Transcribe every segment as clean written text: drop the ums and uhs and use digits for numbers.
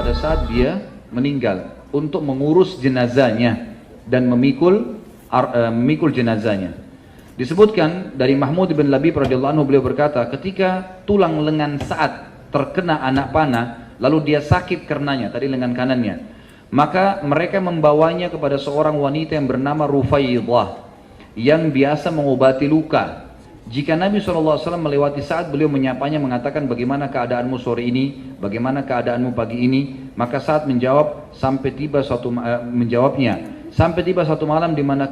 pada saat dia meninggal untuk mengurus jenazahnya dan memikul jenazahnya. Disebutkan dari Mahmud bin Labib radhiyallahu anhu, beliau berkata, ketika tulang lengan Sa'ad terkena anak panah, lalu dia sakit karenanya, tadi lengan kanannya, maka mereka membawanya kepada seorang wanita yang bernama Rufaidah yang biasa mengobati luka. Jika Nabi SAW melewati Sa'ad, beliau menyapanya, mengatakan, bagaimana keadaanmu sore ini, bagaimana keadaanmu pagi ini? Maka Sa'ad menjawab, sampai tiba satu malam di mana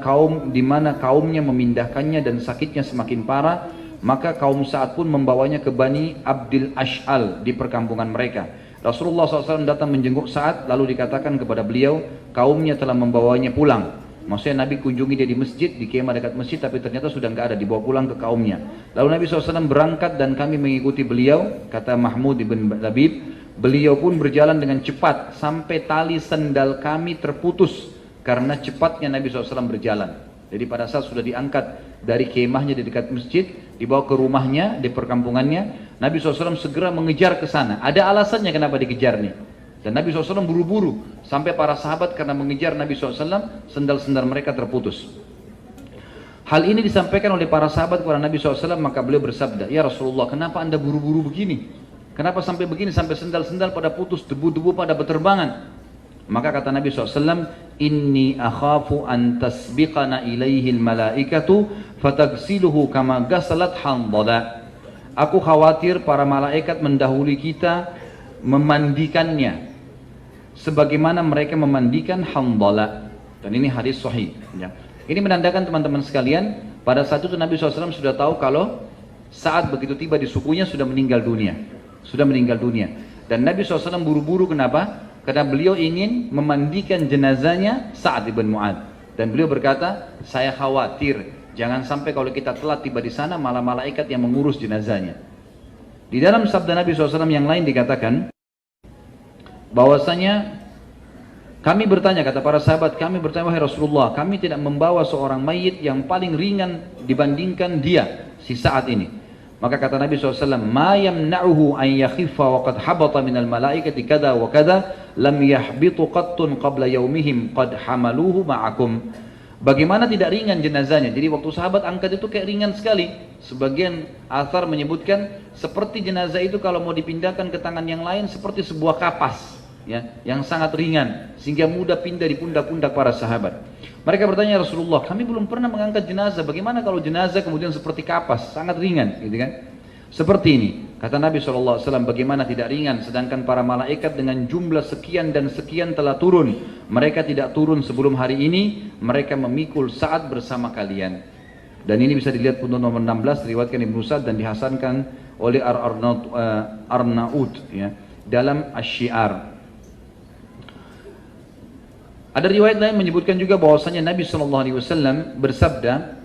kaumnya memindahkannya dan sakitnya semakin parah, maka kaum Sa'ad pun membawanya ke Bani Abdil Ash'al di perkampungan mereka. Rasulullah SAW datang menjenguk Sa'ad, lalu dikatakan kepada beliau, kaumnya telah membawanya pulang. Maksudnya Nabi kunjungi dia di masjid, di kemah dekat masjid, tapi ternyata sudah nggak ada, dibawa pulang ke kaumnya. Lalu Nabi SAW berangkat dan kami mengikuti beliau, kata Mahmud bin Labib, beliau pun berjalan dengan cepat sampai tali sendal kami terputus karena cepatnya Nabi SAW berjalan. Jadi pada saat sudah diangkat dari kemahnya di dekat masjid, dibawa ke rumahnya di perkampungannya, Nabi SAW segera mengejar ke sana. Ada alasannya kenapa dikejar nih. Dan Nabi SAW buru-buru sampai para sahabat karena mengejar Nabi SAW, sendal-sendal mereka terputus. Hal ini disampaikan oleh para sahabat kepada Nabi SAW, maka beliau bersabda, ya Rasulullah, kenapa anda buru-buru begini? Kenapa sampai begini, sampai sendal-sendal pada putus, debu-debu pada berterbangan? Maka kata Nabi SAW, inni akhafu an tasbiqana ilaihil malaikatu fatagsiluhu kama gasalat Handalah. Aku khawatir para malaikat mendahului kita memandikannya sebagaimana mereka memandikan Handalah. Dan ini hadis sahih ya. Ini menandakan teman-teman sekalian, pada saat itu Nabi SAW sudah tahu kalau saat begitu tiba di sukunya sudah meninggal dunia. Dan Nabi SAW buru-buru, kenapa? Karena beliau ingin memandikan jenazahnya Sa'ad ibn Mu'ad. Dan beliau berkata, saya khawatir jangan sampai kalau kita telat tiba di sana malah malaikat yang mengurus jenazahnya. Di dalam sabda Nabi SAW yang lain dikatakan bahwasanya kami bertanya, kata para sahabat, kami bertanya, wahai Rasulullah, kami tidak membawa seorang mayit yang paling ringan dibandingkan dia, si Sa'ad ini. Maka kata Nabi SAW, ma yamna'uhu an yakhiffa wa qad habata minal malaikati kada wa kada lam yahbitu qattun qabla yaumihim qad hamaluhu ma'akum. Bagaimana tidak ringan jenazahnya? Jadi waktu sahabat angkat itu kayak ringan sekali. Sebagian athar menyebutkan seperti jenazah itu kalau mau dipindahkan ke tangan yang lain seperti sebuah kapas, ya, yang sangat ringan sehingga mudah pindah di pundak-pundak para sahabat. Mereka bertanya, Rasulullah, kami belum pernah mengangkat jenazah, bagaimana kalau jenazah kemudian seperti kapas, sangat ringan, gitu kan? Seperti ini, kata Nabi SAW, bagaimana tidak ringan, sedangkan para malaikat dengan jumlah sekian dan sekian telah turun. Mereka tidak turun sebelum hari ini, mereka memikul Sa'ad bersama kalian. Dan ini bisa dilihat pun nomor 16, diriwayatkan Ibnu Sa'd dan dihasankan oleh Arnaud, ya, dalam Asy-Syiar. Ada riwayat lain menyebutkan juga bahwasanya Nabi SAW bersabda,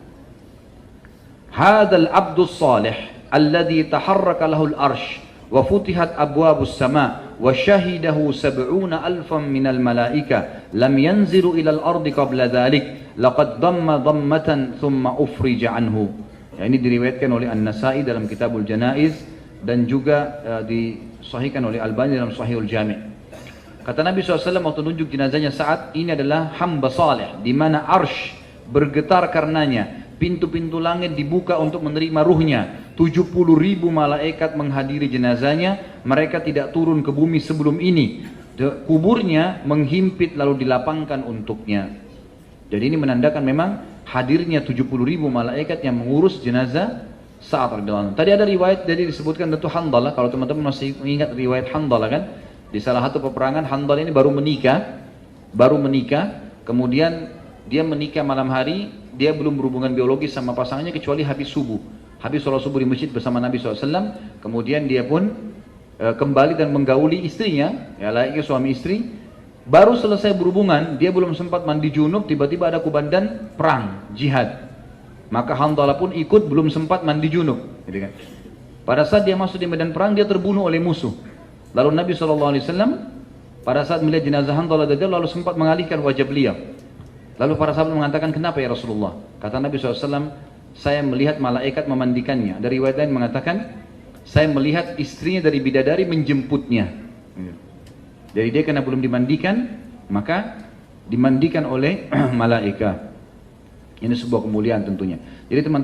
"Hadzal abdus salih alladhi taharraka lahul arsh wa futihat abwabus sama wa syahidahu 70,000 minal malaika lam yanzilu ilal ardi qabla dhalik laqad damma dammatan thumma ufrija anhu." Ya, ini diriwayatkan oleh An-Nasa'i dalam Kitabul Janaiz dan juga disahihkan oleh Albani dalam Sahihul Jami'. Kata Nabi SAW waktu tunjuk jenazahnya Sa'ad, ini adalah hamba saleh, di mana arsh bergetar karenanya, pintu-pintu langit dibuka untuk menerima ruhnya, 70.000 malaikat menghadiri jenazahnya, mereka tidak turun ke bumi sebelum ini, kuburnya menghimpit lalu dilapangkan untuknya. Jadi ini menandakan memang hadirnya 70.000 malaikat yang mengurus jenazah Sa'ad radhiyallahu anhu. Tadi ada riwayat, jadi disebutkan tentu Handalah, kalau teman-teman masih ingat riwayat Handalah kan? Di salah satu peperangan Handalah ini baru menikah, kemudian dia menikah malam hari, dia belum berhubungan biologis sama pasangannya kecuali habis subuh. Habis sholat subuh di masjid bersama Nabi SAW, kemudian dia pun kembali dan menggauli istrinya, ya layaknya suami istri. Baru selesai berhubungan, dia belum sempat mandi junub, tiba-tiba ada kubandan perang, jihad. Maka Handalah pun ikut, belum sempat mandi junub, gitu kan. Pada saat dia masuk di medan perang, dia terbunuh oleh musuh. Lalu Nabi SAW pada saat melihat jenazah Handalah lalu sempat mengalihkan wajah beliau. Lalu para sahabat mengatakan, kenapa ya Rasulullah? Kata Nabi SAW, saya melihat malaikat memandikannya. Dari riwayat lain mengatakan, saya melihat istrinya dari bidadari menjemputnya. Jadi dia karena belum dimandikan, maka dimandikan oleh malaikat. Ini sebuah kemuliaan tentunya. Jadi teman-teman